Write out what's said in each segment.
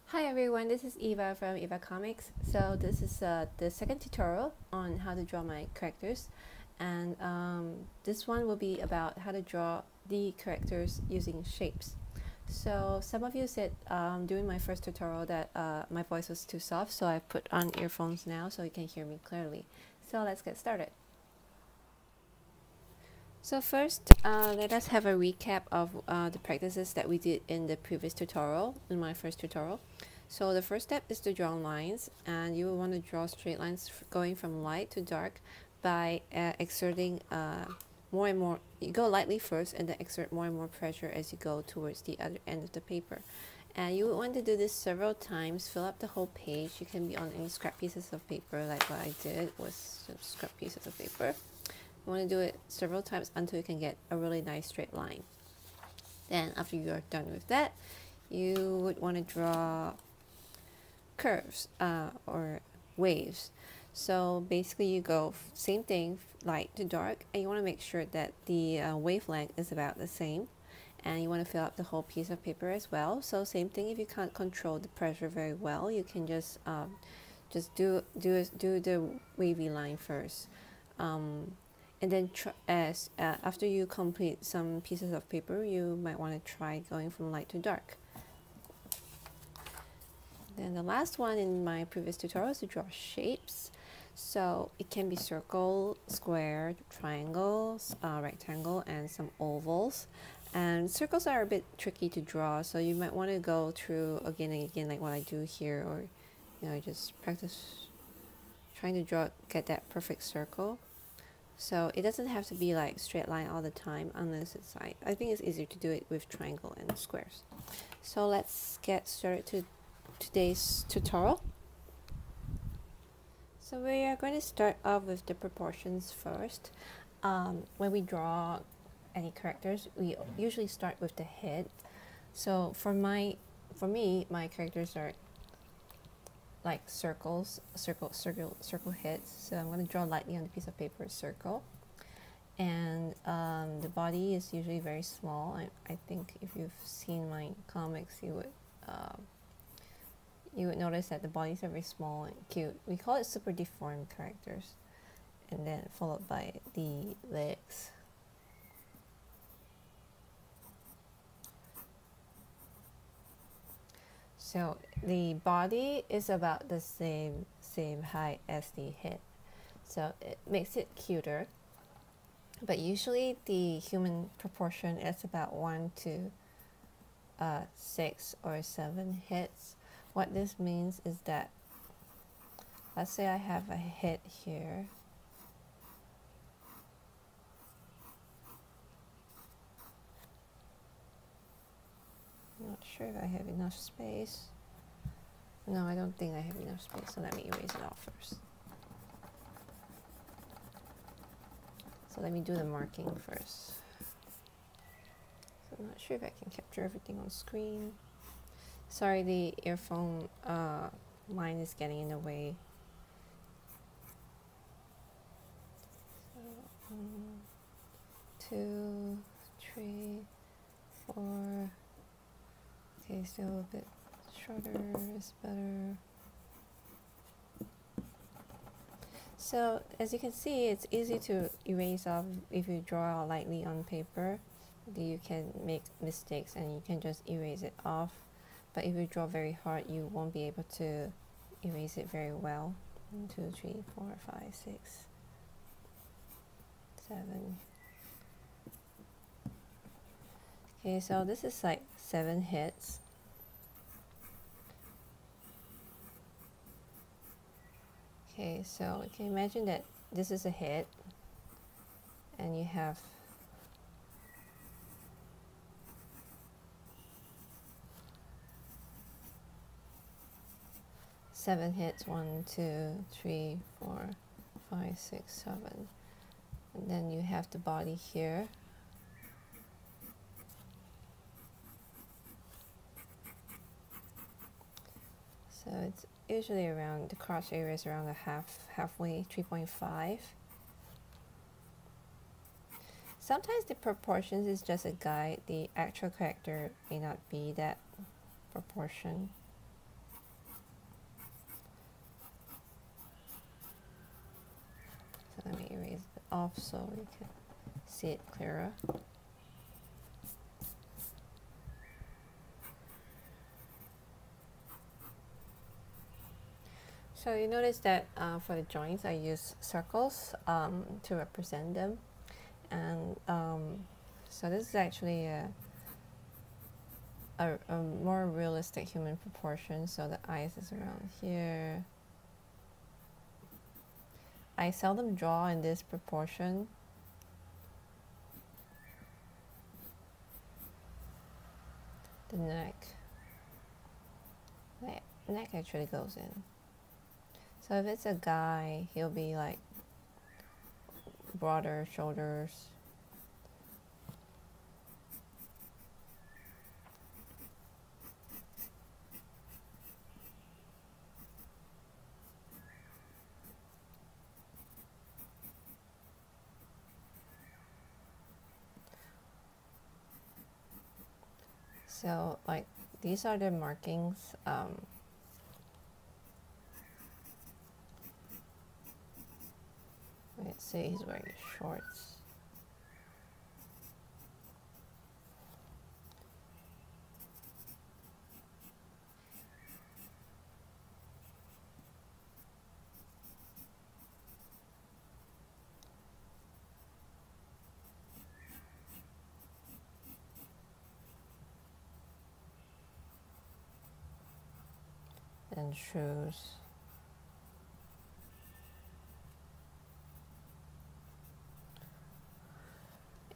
Hi everyone, this is Eva from Eva Comics. So this is the second tutorial on how to draw my characters, and this one will be about how to draw the characters using shapes. So some of you said during my first tutorial that my voice was too soft, so I put on earphones now so you can hear me clearly. So let's get started. So first, let us have a recap of the practices that we did in the previous tutorial, in my first tutorial. So the first step is to draw lines, and you will want to draw straight lines going from light to dark by exerting more and more. You go lightly first and then exert more and more pressure as you go towards the other end of the paper. And you want to do this several times, fill up the whole page. You can be on any scrap pieces of paper, like what I did was some scrap pieces of paper. You want to do it several times until you can get a really nice straight line. Then after you are done with that, you would want to draw curves or waves. So basically you go same thing, light to dark, and you want to make sure that the wavelength is about the same, and you want to fill up the whole piece of paper as well. So same thing, if you can't control the pressure very well, you can just do the wavy line first. And then after you complete some pieces of paper, you might want to try going from light to dark. Then the last one in my previous tutorial is to draw shapes. So it can be circle, square, triangles, rectangle, and some ovals. And circles are a bit tricky to draw, so you might want to go through again and again, like what I do here, or just practice trying to get that perfect circle. So it doesn't have to be like straight line all the time, unless it's like, I think it's easier to do it with triangle and squares. So let's get started to today's tutorial. So we are going to start off with the proportions first. When we draw any characters, we usually start with the head. So for me, my characters are like circle heads. So I'm going to draw lightly on the piece of paper a circle, and the body is usually very small. I think if you've seen my comics, you would notice that the bodies are very small and cute. We call it super deformed characters, and then followed by the legs. So the body is about the same height as the head, so it makes it cuter. But usually the human proportion is about 1 to 6 or 7 heads. What this means is that, let's say I have a head here. I'm not sure if I have enough space. No, I don't think I have enough space, so let me erase it off first. So let me do the marking first. So I'm not sure if I can capture everything on screen. Sorry, the earphone line is getting in the way. So, 2, 3, 4. Okay, still a bit shorter is better. So as you can see, it's easy to erase off if you draw lightly on paper. You can make mistakes and you can just erase it off. But if you draw very hard, you won't be able to erase it very well. 1, 2, 3, 4, 5, 6, 7. Okay, so this is like 7 heads. Okay, so you can imagine that this is a head, and you have seven heads, 1, 2, 3, 4, 5, 6, 7. And then you have the body here. So it's usually around, the cross area is around halfway, 3.5. Sometimes the proportions is just a guide. The actual character may not be that proportion. off so you can see it clearer. So you notice that for the joints I use circles to represent them, and so this is actually a more realistic human proportion. So the eyes is around here. I seldom draw in this proportion. The neck actually goes in. So if it's a guy, he'll be like broader shoulders. So like these are the markings. Let's say he's wearing shorts. And shoes.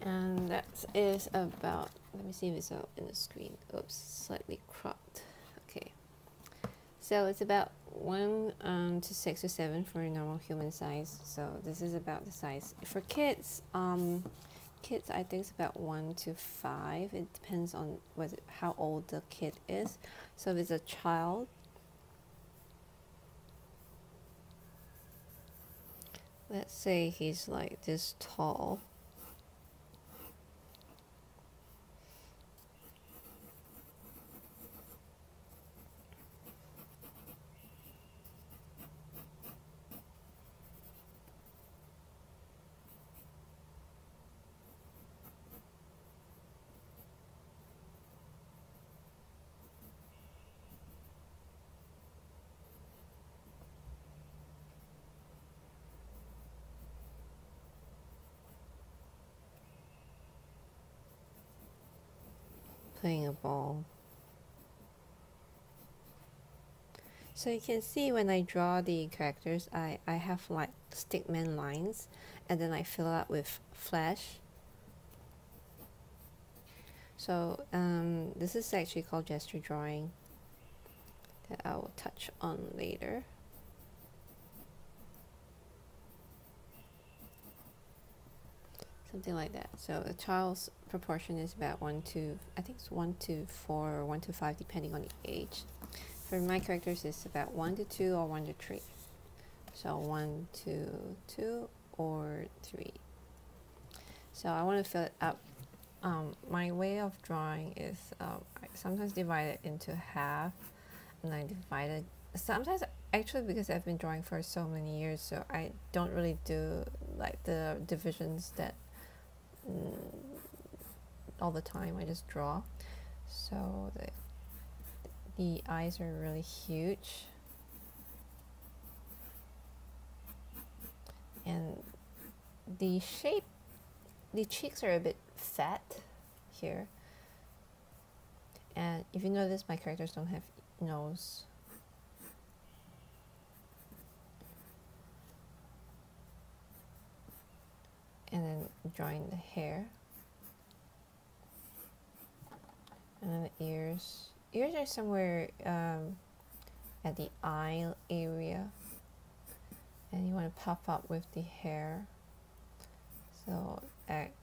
And that is about, let me see if it's out in the screen. Oops, slightly cropped. Okay. So it's about 1 to 6 or 7 for a normal human size. So this is about the size. For kids, kids I think it's about 1 to 5. It depends on how old the kid is. So if it's a child, let's say he's like this tall. Playing a ball. So you can see when I draw the characters, I have like stickman lines, and then I fill out with flash. So this is actually called gesture drawing that I will touch on later. Something like that. So a child's proportion is about 1 to, I think it's 1 to 4 or 1 to 5 depending on the age. For my characters it's about 1 to 2 or 1 to 3. So 1 to 2 or 3. So I want to fill it up. My way of drawing is I sometimes divide it into half, and I divide it sometimes actually because I've been drawing for so many years, so I don't really do like the divisions that all the time. I just draw. So the eyes are really huge, and the shape, the cheeks are a bit fat here, and if you notice my characters don't have nose. And then drawing the hair, and then the ears. Ears are somewhere at the eye area, and you want to pop up with the hair. So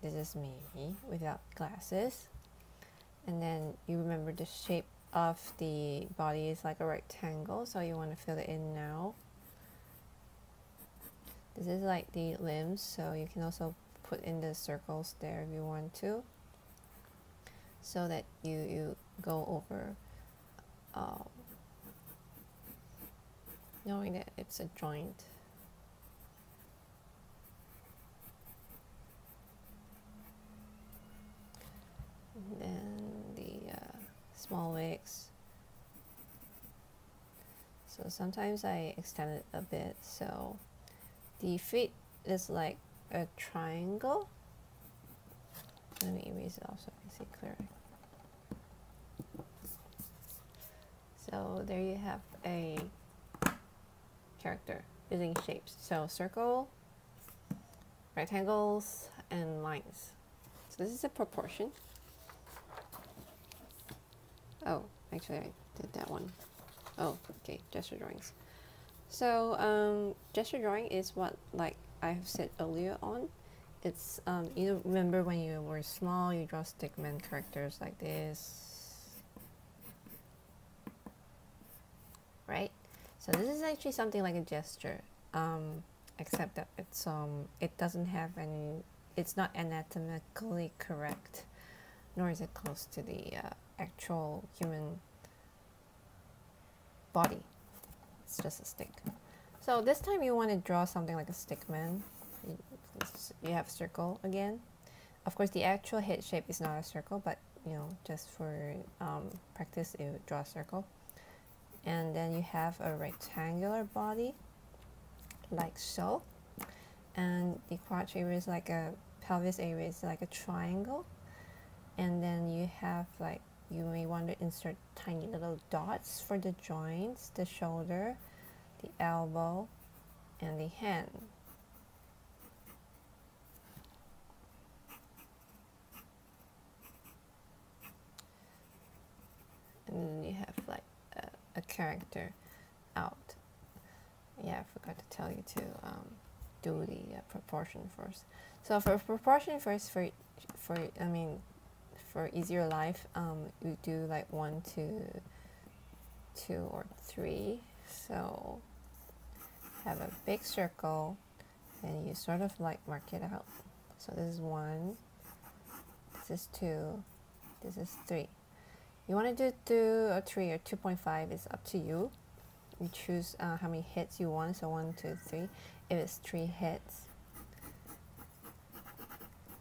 this is me without glasses. And then you remember the shape of the body is like a rectangle, so you want to fill it in now. This is like the limbs, so you can also put in the circles there if you want to, so that you go over knowing that it's a joint. small wigs. So sometimes I extend it a bit, so the feet is like a triangle. Let me erase it off so I can see clearly. So there you have a character using shapes. So circle, rectangles, and lines. So this is a proportion. Oh, actually I did that one. Oh, okay, gesture drawings. So gesture drawing is what, like I have said earlier on, it's you remember when you were small, you draw stickman characters like this, right? So this is actually something like a gesture, except that it's it doesn't have any, it's not anatomically correct, nor is it close to the actual human body. It's just a stick. So this time you want to draw something like a stickman. You have a circle again. Of course, the actual head shape is not a circle, but you know, just for practice, you draw a circle. And then you have a rectangular body, like so. And the crotch area is like a pelvis area is like a triangle. And then you have like, you may want to insert tiny little dots for the joints, the shoulder, the elbow, and the hand. And then you have like a character out. Yeah, I forgot to tell you to do the proportion first. So for proportion first, for easier life, we do like 1 to 2 or 3. So have a big circle, and you sort of like mark it out. So this is 1, this is 2, this is 3. You want to do 2 or 3 or 2.5 is up to you. You choose how many hits you want. So 1, 2, 3. If it's 3 hits,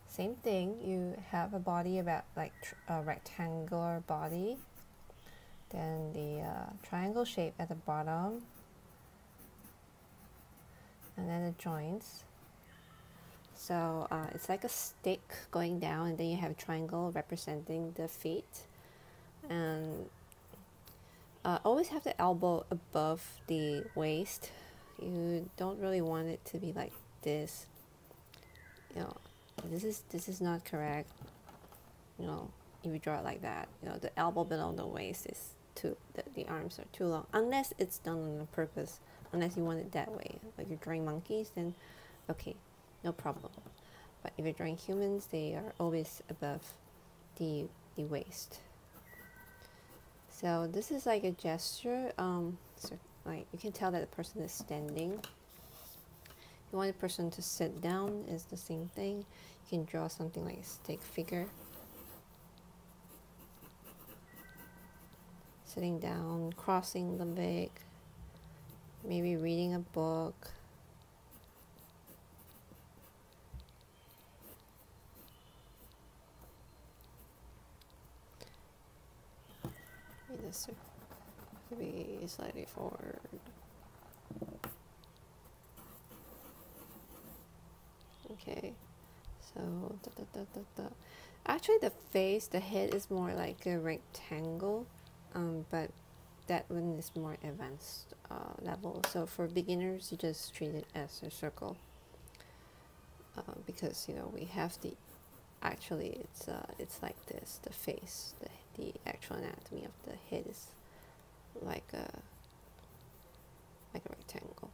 same thing. You have a body about like a rectangular body. Then the triangle shape at the bottom, and then the joints. So it's like a stick going down, and then you have a triangle representing the feet. And always have the elbow above the waist. You don't really want it to be like this. You know, this is not correct. You know, if you draw it like that, you know, the elbow below the waist is too, the arms are too long, unless it's done on purpose. Unless you want it that way, like you're drawing monkeys, then okay, no problem. But if you're drawing humans, they are always above the waist. So this is like a gesture. So like you can tell that the person is standing. You want the person to sit down, is the same thing. You can draw something like a stick figure. Sitting down, crossing the leg, maybe reading a book. Maybe slightly forward. Okay, so actually the face, the head is more like a rectangle, but that one is more advanced level. So for beginners, you just treat it as a circle, because you know we have the, actually it's like this. The face, the actual anatomy of the head is like a rectangle.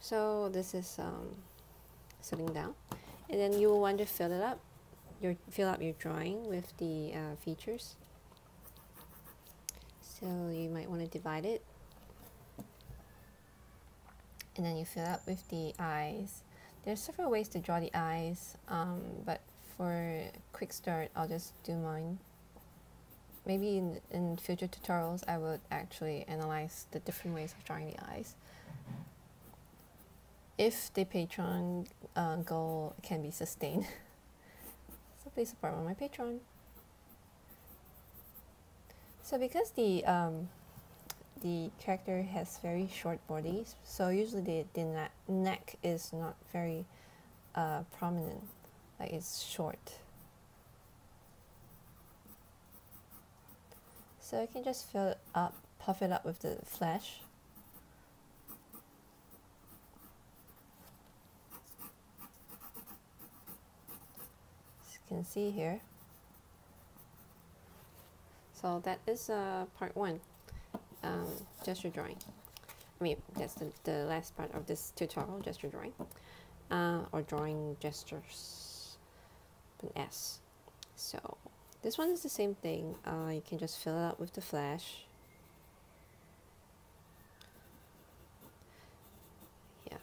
So this is sitting down, and then you will want to fill it up. Fill up your drawing with the features. So you might want to divide it, and then you fill up with the eyes. There's several ways to draw the eyes, but for a quick start, I'll just do mine. Maybe in future tutorials, I would actually analyze the different ways of drawing the eyes. If the Patreon goal can be sustained. So please support my Patreon. So because the character has very short bodies, so usually the neck is not very prominent, like it's short. So I can just fill it up, puff it up with the flash. As you can see here. So that is part 1, gesture drawing. I mean, that's the last part of this tutorial, gesture drawing, or drawing gestures with an S. So this one is the same thing. You can just fill it up with the flash. Yeah.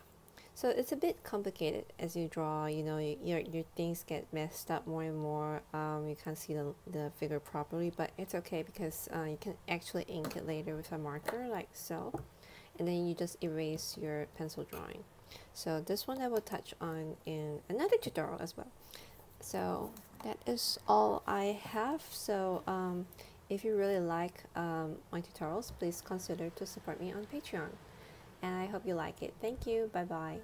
So it's a bit complicated as you draw. You know, your things get messed up more and more. You can't see the figure properly, but it's okay because you can actually ink it later with a marker like so, and then you just erase your pencil drawing. So this one I will touch on in another tutorial as well. So that is all I have. So if you really like my tutorials, please consider to support me on Patreon, and I hope you like it. Thank you. Bye bye.